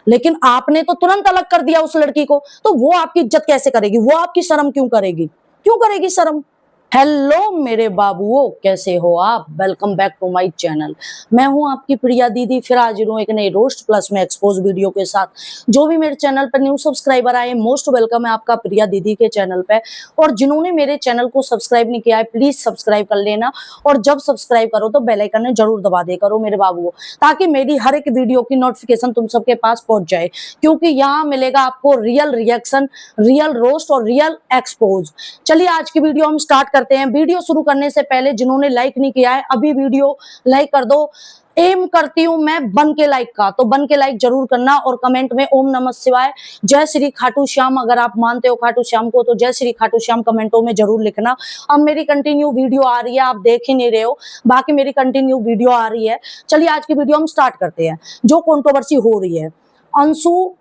लेकिन आपने तो तुरंत अलग कर दिया उस लड़की को, तो वो आपकी इज्जत कैसे करेगी? वो आपकी शर्म क्यों करेगी? क्यों करेगी शर्म? हेलो मेरे बाबुओ, कैसे हो आप? Welcome back to my channel. मैं हूं आपकी प्रिया दीदी, फिर हाजिर हूं एक नई रोस्ट प्लस में एक्सपोज वीडियो के साथ। जो भी मेरे चैनल पर न्यू सब्सक्राइबर आए, मोस्ट वेलकम है आपका प्रिया दीदी के चैनल पे। और जिन्होंने मेरे चैनल को सब्सक्राइब नहीं किया है, प्लीज सब्सक्राइब कर लेना। और जब सब्सक्राइब करो तो बेल आइकन जरूर दबा दे करो मेरे बाबुओ, ताकि मेरी हर एक वीडियो की नोटिफिकेशन तुम सबके पास पहुंच जाए। क्योंकि यहाँ मिलेगा आपको रियल रिएक्शन, रियल रोस्ट और रियल एक्सपोज। चलिए आज की वीडियो हम स्टार्ट करते हैं। वीडियो शुरू करने से पहले जिन्होंने लाइक नहीं किया है, अभी वीडियो लाइक कर दो। एम करती हूं मैं बन के लाइक का, तो बन के लाइक जरूर करना। और कमेंट में ओम नमः शिवाय, जय श्री खाटू श्याम, अगर आप मानते हो खाटू श्याम को तो जय श्री खाटू श्याम कमेंटों में जरूर लिखना। अब मेरी कंटिन्यू वीडियो आ रही है, आप देख ही नहीं रहे हो, बाकी मेरी कंटिन्यू वीडियो आ रही है। चलिए आज की वीडियो हम स्टार्ट करते हैं। जो कंट्रोवर्सी हो रही है अंशु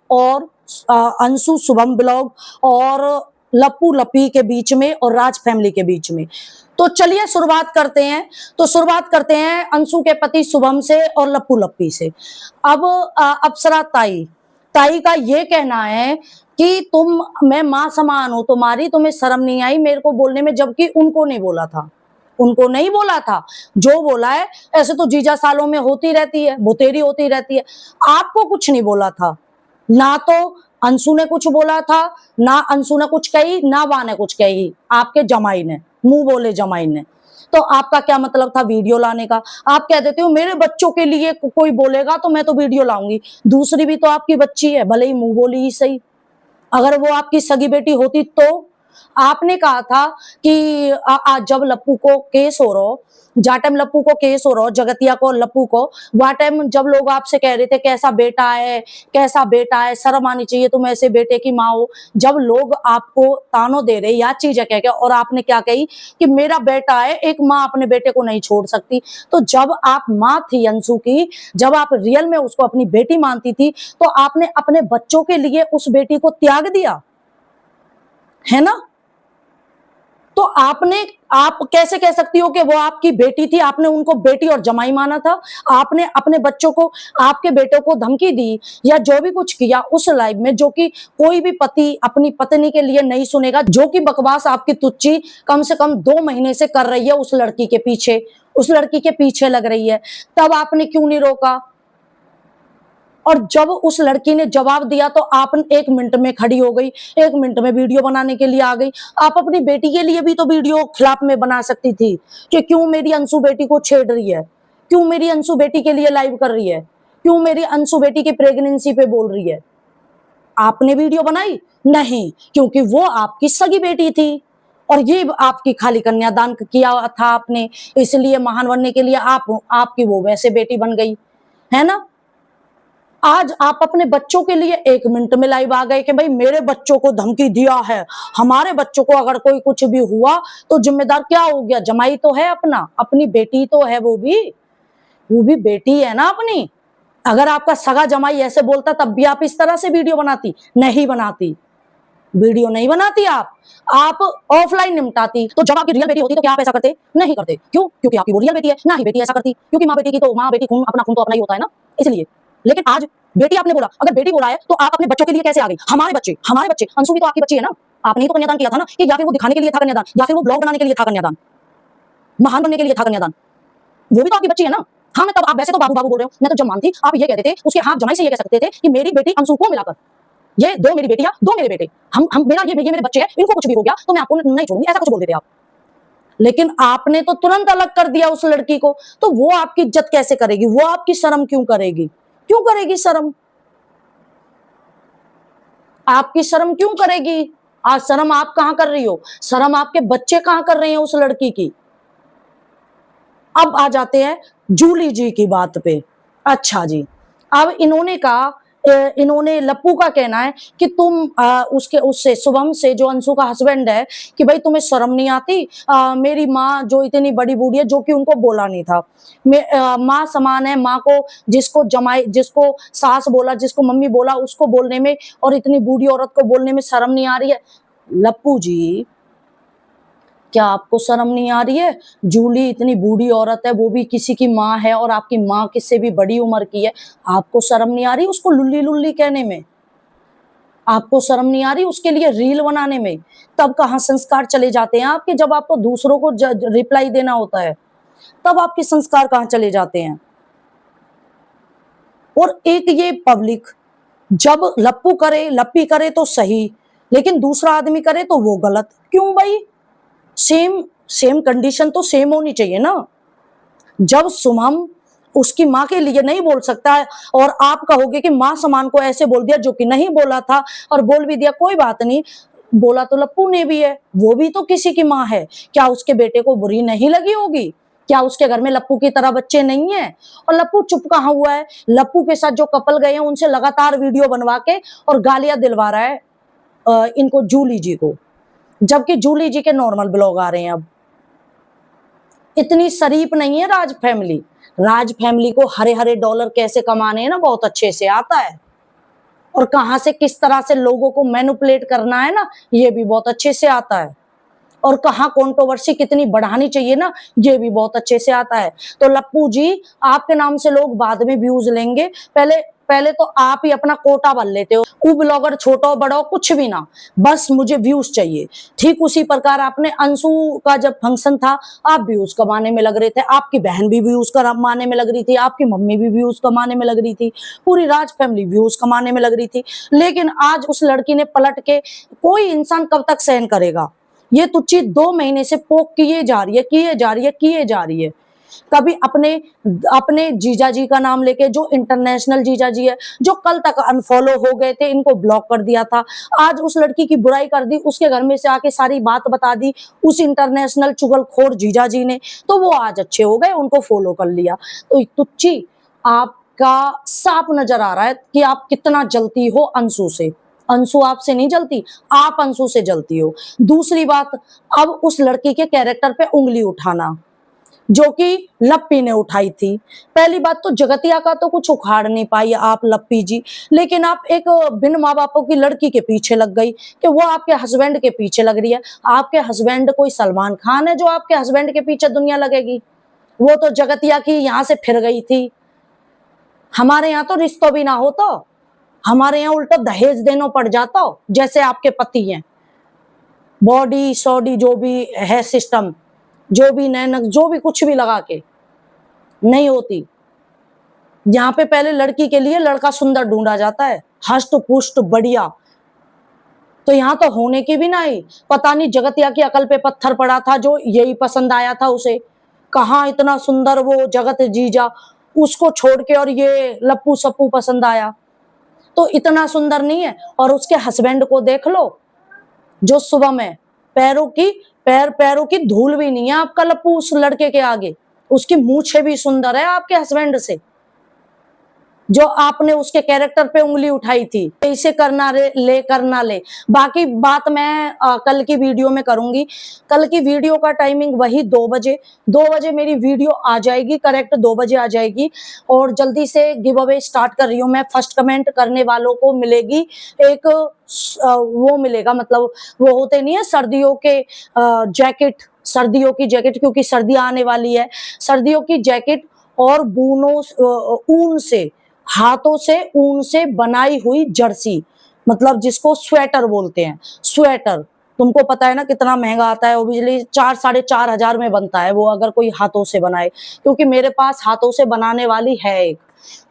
शुभम ब्लॉग और लप्पू लप्पी के बीच में और राज फैमिली के बीच में, तो चलिए शुरुआत करते हैं। तो शुरुआत करते हैं अंशु के पति शुभम से और लप्पू लप्पी से। अब अप्सरा ताई का ये कहना है कि मैं मां समान हूं तुम्हारी, तुम्हें शर्म नहीं आई मेरे को बोलने में, जबकि उनको नहीं बोला था। उनको नहीं बोला था। जो बोला है, ऐसे तो जीजा सालों में होती रहती है, भुतेरी होती रहती है। आपको कुछ नहीं बोला था, ना तो अंशु ने कुछ बोला था, ना अंशु ने कुछ कही, ना वा ने कुछ कही, आपके जमाई ने, मुंह बोले जमाई ने। तो आपका क्या मतलब था वीडियो लाने का? आप कह देते हो मेरे बच्चों के लिए कोई बोलेगा तो मैं तो वीडियो लाऊंगी। दूसरी भी तो आपकी बच्ची है, भले ही मुंह बोली ही सही। अगर वो आपकी सगी बेटी होती तो आपने कहा था कि जब लप्पू को केस हो रहा, जा टाइम लप्पू को केस हो रहा, जगतिया को लप्पू को, वह टाइम जब लोग आपसे कह रहे थे कैसा बेटा है, कैसा बेटा है, शर्म आनी चाहिए, तुम ऐसे बेटे की माँ हो। जब लोग आपको तानो दे रहे या चीज है क्या, और आपने क्या कही कि मेरा बेटा है, एक माँ अपने बेटे को नहीं छोड़ सकती। तो जब आप माँ थी अंशु की, जब आप रियल में उसको अपनी बेटी मानती थी, तो आपने अपने बच्चों के लिए उस बेटी को त्याग दिया है ना? तो आप कैसे कह सकती हो कि वो आपकी बेटी थी? आपने उनको बेटी और जमाई माना था। आपने अपने बच्चों को, आपके बेटों को धमकी दी या जो भी कुछ किया उस लाइव में, जो कि कोई भी पति अपनी पत्नी के लिए नहीं सुनेगा। जो कि बकवास आपकी तुच्ची कम से कम 2 महीने से कर रही है उस लड़की के पीछे, उस लड़की के पीछे लग रही है, तब आपने क्यों नहीं रोका? और जब उस लड़की ने जवाब दिया तो आप 1 मिनट में खड़ी हो गई, 1 मिनट में वीडियो बनाने के लिए आ गई। आप अपनी बेटी के लिए भी तो वीडियो खिलाफ में बना सकती थी कि क्यों मेरी अंशु बेटी को छेड़ रही है, क्यों मेरी अंशु बेटी के लिए लाइव कर रही है, क्यों मेरी अंशु बेटी की प्रेगनेंसी पे बोल रही है। आपने वीडियो बनाई नहीं, क्योंकि वो आपकी सगी बेटी थी और ये आपकी खाली कन्यादान किया था आपने, इसलिए महान बनने के लिए आपकी वो वैसे बेटी बन गई है ना। आज आप अपने बच्चों के लिए 1 मिनट में लाइव आ गए कि भाई मेरे बच्चों को धमकी दिया है, हमारे बच्चों को अगर कोई कुछ भी हुआ तो जिम्मेदार क्या हो गया? जमाई तो है अपना, अपनी बेटी तो है, वो भी बेटी है ना अपनी। अगर आपका सगा जमाई ऐसे बोलता तब भी आप इस तरह से वीडियो बनाती? नहीं बनाती, वीडियो नहीं बनाती आप ऑफलाइन निपटाती। तो जब आपकी रियल बेटी होती तो क्या आप ऐसा करते? नहीं करते। क्यों? क्योंकि आपकी वो रियल बेटी है, ना ही बेटी ऐसा करती, क्योंकि माँ बेटी की तो माँ बेटी खून, अपना खून तो अपना ही होता है ना, इसलिए। लेकिन आज बेटी आपने बोला, अगर बेटी बोला है तो आप अपने बच्चों के लिए कैसे आ गई? हमारे बच्चे, अंशु भी तो आपकी बच्ची है ना। आपने ही तो कन्यादान किया था ना, कि या फिर वो दिखाने के लिए था कन्यादान, या फिर वो ब्लॉग बनाने के लिए था कन्यादान, महान बनने के लिए था कन्यादान, वो भी तो आपकी बच्ची है ना। हाँ, मैं तब, आप वैसे तो बाबू बाबू बोल रहे हो, मैं तो जब मानती आप ये कहते थे, उसके हाथ जमाई से ये कह सकते थे कि मेरी बेटी अंशु को मिलाकर, ये 2 मेरी बेटियां, 2 मेरे बेटे, हम मेरा ये मेरे बच्चे हैं, इनको कुछ भी हो गया तो मैं आपको नहीं छोड़ूंगी, ऐसा कुछ बोल देते आप। लेकिन आपने तो तुरंत अलग कर दिया उस लड़की को, तो वो आपकी इज्जत कैसे करेगी? वो आपकी शर्म क्यों करेगी? क्यों करेगी शर्म? आपकी शर्म क्यों करेगी? आज शर्म आप कहां कर रही हो? शर्म आपके बच्चे कहां कर रहे हैं उस लड़की की? अब आ जाते हैं जूली जी की बात पे। अच्छा जी, अब इन्होंने लप्पू का कहना है कि तुम उससे शुभम से, जो अंशु का हस्बैंड है, कि भाई तुम्हें शर्म नहीं आती? मेरी माँ जो इतनी बड़ी बूढ़ी है, जो कि उनको बोला नहीं था, माँ समान है, माँ को जिसको सास बोला, जिसको मम्मी बोला, उसको बोलने में, और इतनी बूढ़ी औरत को बोलने में शर्म नहीं आ रही है? लप्पू जी, क्या आपको शर्म नहीं आ रही है? जूली इतनी बूढ़ी औरत है, वो भी किसी की माँ है और आपकी माँ किससे भी बड़ी उम्र की है। आपको शर्म नहीं आ रही उसको लुल्ली-लुल्ली कहने में? आपको शर्म नहीं आ रही उसके लिए रील बनाने में? तब कहाँ संस्कार चले जाते हैं आपके, जब आपको दूसरों को रिप्लाई देना होता है, तब आपके संस्कार कहाँ चले जाते हैं? और एक ये पब्लिक, जब लप्पू करे, लप्पी करे तो सही, लेकिन दूसरा आदमी करे तो वो गलत। क्यों भाई? सेम सेम कंडीशन तो सेम होनी चाहिए ना। जब शुभम उसकी माँ के लिए नहीं बोल सकता है और आप कहोगे कि माँ समान को ऐसे बोल दिया, जो कि नहीं बोला था, और बोल भी दिया कोई बात नहीं, बोला तो लप्पू ने भी है, वो भी तो किसी की माँ है। क्या उसके बेटे को बुरी नहीं लगी होगी? क्या उसके घर में लप्पू की तरह बच्चे नहीं है? और लप्पू चुप कहाँ हुआ है? लप्पू के साथ जो कपल गए हैं उनसे लगातार वीडियो बनवा के और गालियां दिलवा रहा है इनको, जूली जी को, जबकि जूली जी के नॉर्मल ब्लॉग आ रहे हैं। अब इतनी शरीफ नहीं है राज फैमिली। राज फैमिली को हरे हरे डॉलर कैसे कमाने हैं ना, बहुत अच्छे से आता है, और कहां से किस तरह से लोगों को मैनिपुलेट करना है ना, ये भी बहुत अच्छे से आता है, और कहाँ कंट्रोवर्सी कितनी बढ़ानी चाहिए ना, ये भी बहुत अच्छे से आता है। तो लप्पू जी, आपके नाम से लोग बाद में व्यूज लेंगे, पहले पहले तो आप ही अपना कोटा भर लेते हो। वो ब्लॉगर छोटा हो बड़ा हो कुछ भी ना, बस मुझे व्यूज चाहिए। ठीक उसी प्रकार आपने अंशु का जब फंक्शन था, आप व्यूज कमाने में लग रहे थे, आपकी बहन भी व्यूज कमाने में लग रही थी, आपकी मम्मी भी व्यूज कमाने में लग रही थी, पूरी राज फैमिली व्यूज कमाने में लग रही थी। लेकिन आज उस लड़की ने पलट के, कोई इंसान कब तक सहन करेगा? ये तुच्छी 2 महीने से पोक किए जा रही है, किए जा रही है, किए जा रही है। कभी अपने अपने जीजा जी का नाम लेके, जो इंटरनेशनल जीजा जी है, जो कल तक अनफॉलो हो गए थे, इनको ब्लॉक कर दिया था, आज उस लड़की की बुराई कर दी, उसके घर में से आके सारी बात बता दी उस इंटरनेशनल चुगलखोर जीजा जी ने, तो वो आज अच्छे हो गए, उनको फॉलो कर लिया। तो तुच्छी, आपका साफ नजर आ रहा है कि आप कितना जलती हो अंशु से। अंशु आपसे नहीं जलती, आप अंशु से जलती हो। दूसरी बात, अब उस लड़की के कैरेक्टर पे उंगली उठाना, जो कि लप्पी ने उठाई थी। पहली बात तो जगतिया का तो कुछ उखाड़ नहीं पाई आप लप्पी जी, लेकिन आप एक बिन माँ बापों की लड़की के पीछे लग गई कि वो आपके हस्बैंड के पीछे लग रही है। आपके हस्बैंड कोई सलमान खान है जो आपके हस्बैंड के पीछे दुनिया लगेगी? वो तो जगतिया की यहाँ से फिर गई थी। हमारे यहाँ तो रिश्तों भी ना हो, तो हमारे यहाँ उल्टा दहेज देना पड़ जाता हो, जैसे आपके पति हैं। बॉडी सॉडी जो भी है सिस्टम, जो भी नैनक, जो भी कुछ भी लगा के नहीं होती। यहाँ पे पहले लड़की के लिए लड़का सुंदर ढूंढा जाता है, हष्ट पुष्ट बढ़िया, तो यहाँ तो होने की भी नहीं। पता नहीं जगतिया की अकल पे पत्थर पड़ा था जो यही पसंद आया था उसे। कहाँ इतना सुंदर वो जगत जीजा, उसको छोड़ के और ये लप्पू सप्पू पसंद आया। तो इतना सुंदर नहीं है। और उसके हस्बैंड को देख लो, जो सुबह में पैरों की धूल भी नहीं है आपका लप्पू उस लड़के के आगे। उसकी मूछें भी सुंदर है आपके हस्बैंड से, जो आपने उसके कैरेक्टर पे उंगली उठाई थी, इसे करना ले। बाकी बात मैं कल की वीडियो में करूंगी। कल की वीडियो का टाइमिंग वही 2 बजे, 2 बजे मेरी वीडियो आ जाएगी, करेक्ट 2 बजे आ जाएगी। और जल्दी से गिव अवे स्टार्ट कर रही हूँ मैं। फर्स्ट कमेंट करने वालों को मिलेगी एक वो मिलेगा, मतलब वो होते नहीं है सर्दियों के जैकेट, सर्दियों की जैकेट, क्योंकि सर्दियां आने वाली है। सर्दियों की जैकेट और ऊन से, हाथों से ऊन से बनाई हुई जर्सी, मतलब जिसको स्वेटर बोलते हैं। स्वेटर तुमको पता है ना कितना महंगा आता है, वो बिजली 4-4.5 हजार में बनता है वो, अगर कोई हाथों से बनाए। क्योंकि मेरे पास हाथों से बनाने वाली है एक,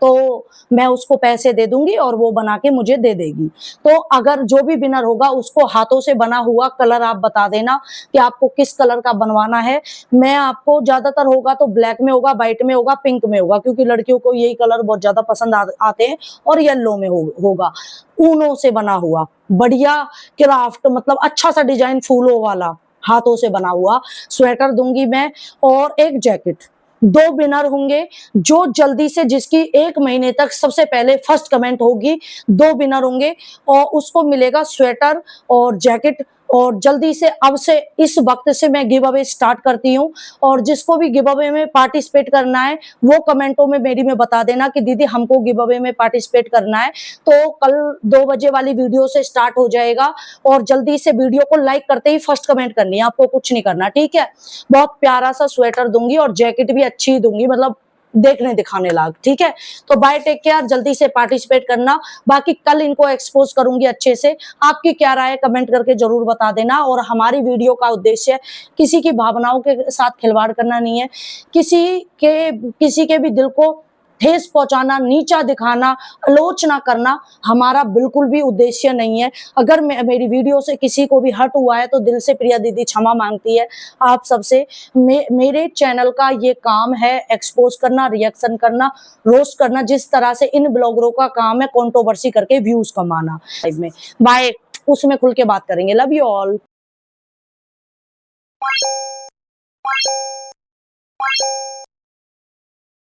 तो मैं उसको पैसे दे दूंगी और वो बना के मुझे दे देगी। तो अगर जो भी विनर होगा उसको हाथों से बना हुआ कलर आप बता देना कि आपको किस कलर का बनवाना है। मैं आपको, ज्यादातर होगा तो ब्लैक में होगा, व्हाइट में होगा, पिंक में होगा, क्योंकि लड़कियों को यही कलर बहुत ज्यादा पसंद आते हैं, और येलो में होगा। ऊनों से बना हुआ बढ़िया क्राफ्ट, मतलब अच्छा सा डिजाइन, फूलों वाला, हाथों से बना हुआ स्वेटर दूंगी मैं, और एक जैकेट। 2 विनर होंगे, जो जल्दी से, जिसकी 1 महीने तक सबसे पहले फर्स्ट कमेंट होगी, 2 विनर होंगे, और उसको मिलेगा स्वेटर और जैकेट और जल्दी से अब से इस वक्त से मैं गिव अवे स्टार्ट करती हूँ। और जिसको भी गिव अवे में पार्टिसिपेट करना है वो कमेंटों में मेरी में बता देना कि दीदी हमको गिव अवे में पार्टिसिपेट करना है। तो कल 2 बजे वाली वीडियो से स्टार्ट हो जाएगा और जल्दी से वीडियो को लाइक करते ही फर्स्ट कमेंट करनी है, आपको कुछ नहीं करना, ठीक है। बहुत प्यारा सा स्वेटर दूंगी और जैकेट भी अच्छी दूंगी, मतलब देखने दिखाने लायक, ठीक है। तो बाय, टेक केयर, जल्दी से पार्टिसिपेट करना। बाकी कल इनको एक्सपोज करूंगी अच्छे से। आपकी क्या राय है कमेंट करके जरूर बता देना। और हमारी वीडियो का उद्देश्य किसी की भावनाओं के साथ खिलवाड़ करना नहीं है, किसी के भी दिल को ठेस पहुंचाना, नीचा दिखाना, आलोचना करना हमारा बिल्कुल भी उद्देश्य नहीं है। अगर मेरी वीडियो से किसी को भी हर्ट हुआ है तो दिल से प्रिया दीदी क्षमा मांगती है आप सबसे। मेरे चैनल का ये काम है एक्सपोज करना, रिएक्शन करना, रोस्ट करना, जिस तरह से इन ब्लॉगरों का काम है कंट्रोवर्सी करके व्यूज कमाना। में बाय, उसमें खुल के बात करेंगे। Love you all.